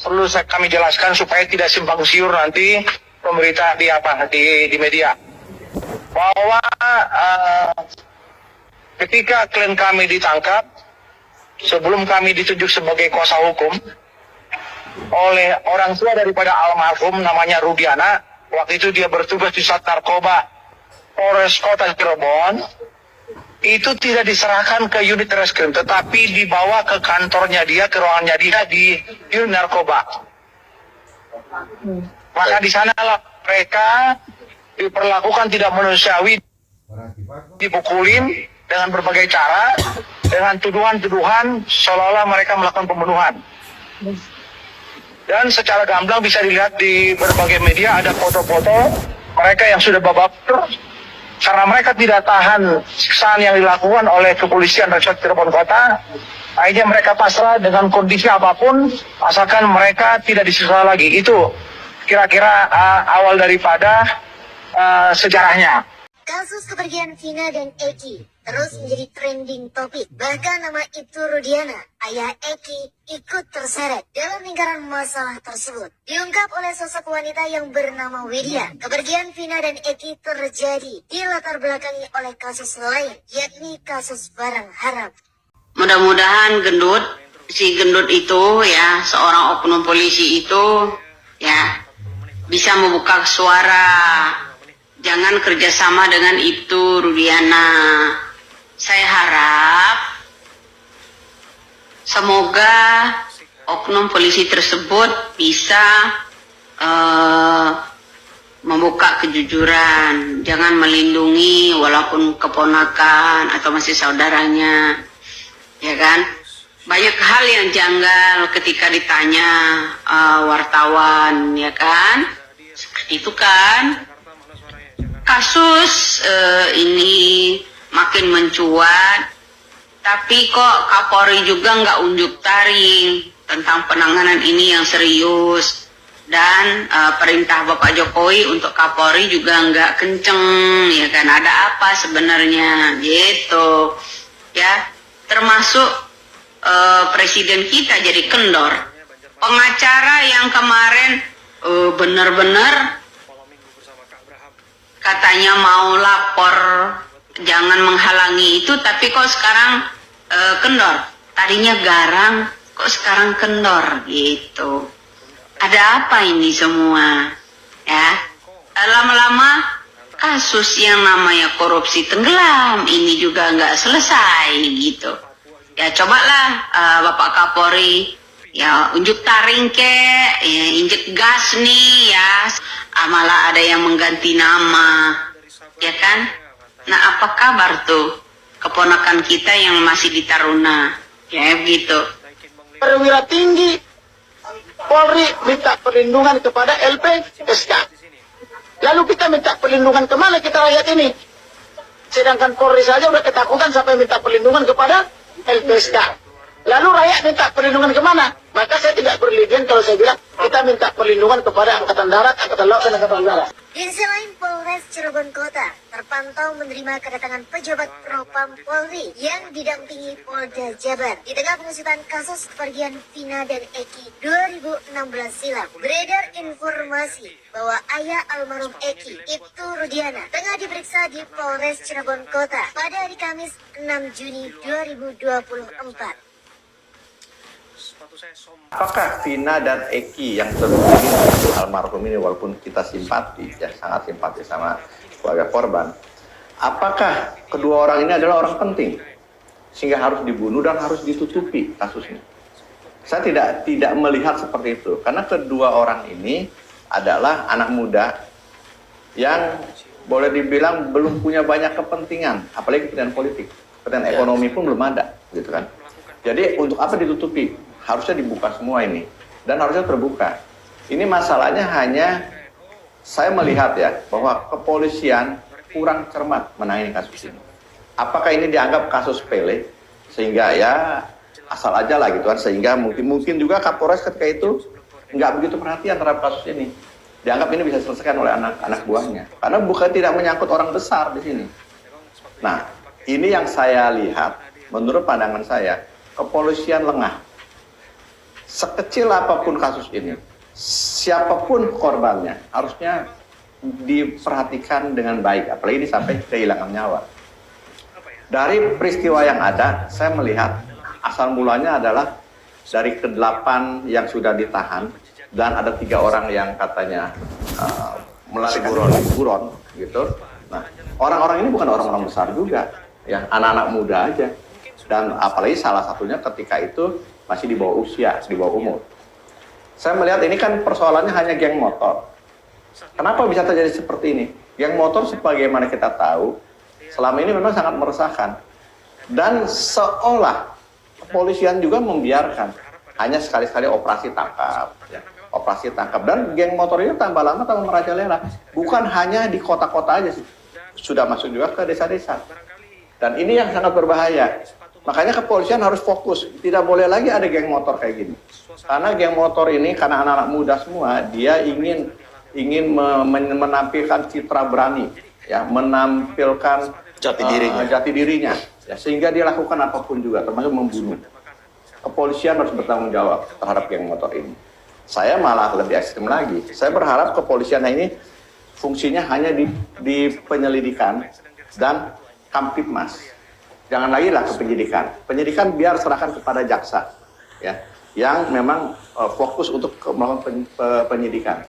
perlu kami jelaskan supaya tidak simpang siur nanti pemberita di media. Bahwa ketika klien kami ditangkap, sebelum kami ditunjuk sebagai kuasa hukum oleh orang tua daripada almarhum namanya Rudiana, waktu itu dia bertugas di Sat Narkoba Polres Kota Cirebon, itu tidak diserahkan ke unit reskrim, tetapi dibawa ke kantornya dia, ke ruangannya dia di unit narkoba. Maka di sanalah mereka diperlakukan tidak manusiawi, dipukulin dengan berbagai cara, dengan tuduhan-tuduhan seolah-olah mereka melakukan pembunuhan. Dan secara gamblang bisa dilihat di berbagai media ada foto-foto mereka yang sudah babatur karena mereka tidak tahan siksaan yang dilakukan oleh kepolisian Resort Cirebon Kota. Akhirnya mereka pasrah dengan kondisi apapun asalkan mereka tidak disiksa lagi. Itu kira-kira awal daripada sejarahnya. Kasus kepergian Vina dan Eki terus menjadi trending topik. Bahkan nama Ibtu Rudiana, ayah Eki, ikut terseret dalam lingkaran masalah tersebut. Diungkap oleh sosok wanita yang bernama Widya. Kepergian Vina dan Eki terjadi dilatar belakangi oleh kasus lain, yakni kasus barang haram. Mudah-mudahan si gendut itu ya, seorang oknum polisi itu ya bisa membuka suara. Jangan kerjasama dengan Ibtu Rudiana. Saya harap semoga oknum polisi tersebut bisa membuka kejujuran. Jangan melindungi walaupun keponakan atau masih saudaranya, ya kan? Banyak hal yang janggal ketika ditanya wartawan, ya kan? Seperti itu kan? Kasus ini makin mencuat, tapi kok Kapolri juga nggak unjuk taring tentang penanganan ini yang serius, dan perintah Bapak Jokowi untuk Kapolri juga nggak kenceng, ya kan? Ada apa sebenarnya gitu, ya? Termasuk presiden kita jadi kendor. Pengacara yang kemarin benar-benar katanya mau lapor jangan menghalangi itu, tapi kok sekarang kendor. Tadinya garang, kok sekarang kendor gitu. Ada apa ini semua? Ya, lama-lama kasus yang namanya korupsi tenggelam ini juga nggak selesai gitu. Ya cobalah Bapak Kapolri ya unjuk taring ya, injek gas nih ya. Malah ada yang mengganti nama, ya kan? Nah, apa kabar tuh keponakan kita yang masih di Taruna? Ya begitu. Perwira tinggi Polri minta perlindungan kepada LPSK. Lalu kita minta perlindungan kemana kita rakyat ini? Sedangkan Polri saja udah ketakutan sampai minta perlindungan kepada LPSK. Lalu rakyat minta perlindungan kemana? Maka saya tidak berlebihan kalau saya bilang kita minta perlindungan kepada Angkatan Darat, Angkatan Laut, dan Angkatan Udara. Di sisi lain, Polres Cirebon Kota terpantau menerima kedatangan pejabat Propam Polri yang didampingi Polda Jabar. Di tengah pengusutan kasus kepergian Vina dan Eki 2016 silam, beredar informasi bahwa ayah almarhum Eki, Ibtu Rudiana, tengah diperiksa di Polres Cirebon Kota pada hari Kamis 6 Juni 2024. Apakah Vina dan Eki yang terbukti almarhum ini, walaupun kita simpati, ya sangat simpati sama keluarga korban, apakah kedua orang ini adalah orang penting sehingga harus dibunuh dan harus ditutupi kasusnya? Saya tidak melihat seperti itu, karena kedua orang ini adalah anak muda yang boleh dibilang belum punya banyak kepentingan, apalagi kepentingan politik, kepentingan ekonomi pun belum ada, gitu kan? Jadi untuk apa ditutupi? Harusnya dibuka semua ini, dan harusnya terbuka. Ini masalahnya hanya saya melihat ya bahwa kepolisian kurang cermat menangani kasus ini. Apakah ini dianggap kasus sepele sehingga ya asal aja lah gitu kan, sehingga mungkin juga Kapolres ketika itu nggak begitu perhatian terhadap kasus ini, dianggap ini bisa diselesaikan oleh anak buahnya, karena bukan tidak menyangkut orang besar di sini. Nah, ini yang saya lihat, menurut pandangan saya, kepolisian lengah. sekecil apapun kasus ini, siapapun korbannya harusnya diperhatikan dengan baik, apalagi sampai kehilangan nyawa. Dari peristiwa yang ada, saya melihat asal mulanya adalah dari ke-8 yang sudah ditahan dan ada 3 orang yang katanya melarikan buron gitu. Nah, orang-orang ini bukan orang-orang besar juga, ya anak-anak muda aja. Dan apalagi salah satunya ketika itu masih di bawah usia, di bawah umur. Saya melihat ini kan persoalannya hanya geng motor. Kenapa bisa terjadi seperti ini? Geng motor sebagaimana kita tahu, selama ini memang sangat meresahkan. Dan seolah kepolisian juga membiarkan. Hanya sekali-sekali operasi tangkap. Ya. Operasi tangkap. Dan geng motor ini tambah lama tambah merajalela. Bukan hanya di kota-kota aja sih. Sudah masuk juga ke desa-desa. Dan ini yang sangat berbahaya. Makanya kepolisian harus fokus. Tidak boleh lagi ada geng motor kayak gini. Karena geng motor ini, karena anak-anak muda semua, dia ingin menampilkan citra berani, ya, menampilkan jati dirinya, ya, sehingga dia lakukan apapun juga, termasuk membunuh. Kepolisian harus bertanggung jawab terhadap geng motor ini. Saya malah lebih ekstrem lagi. Saya berharap kepolisian ini fungsinya hanya di penyelidikan dan Kamtibmas. Jangan lagi lah ke penyidikan. Penyidikan biar serahkan kepada jaksa, ya, yang memang fokus untuk melakukan penyidikan.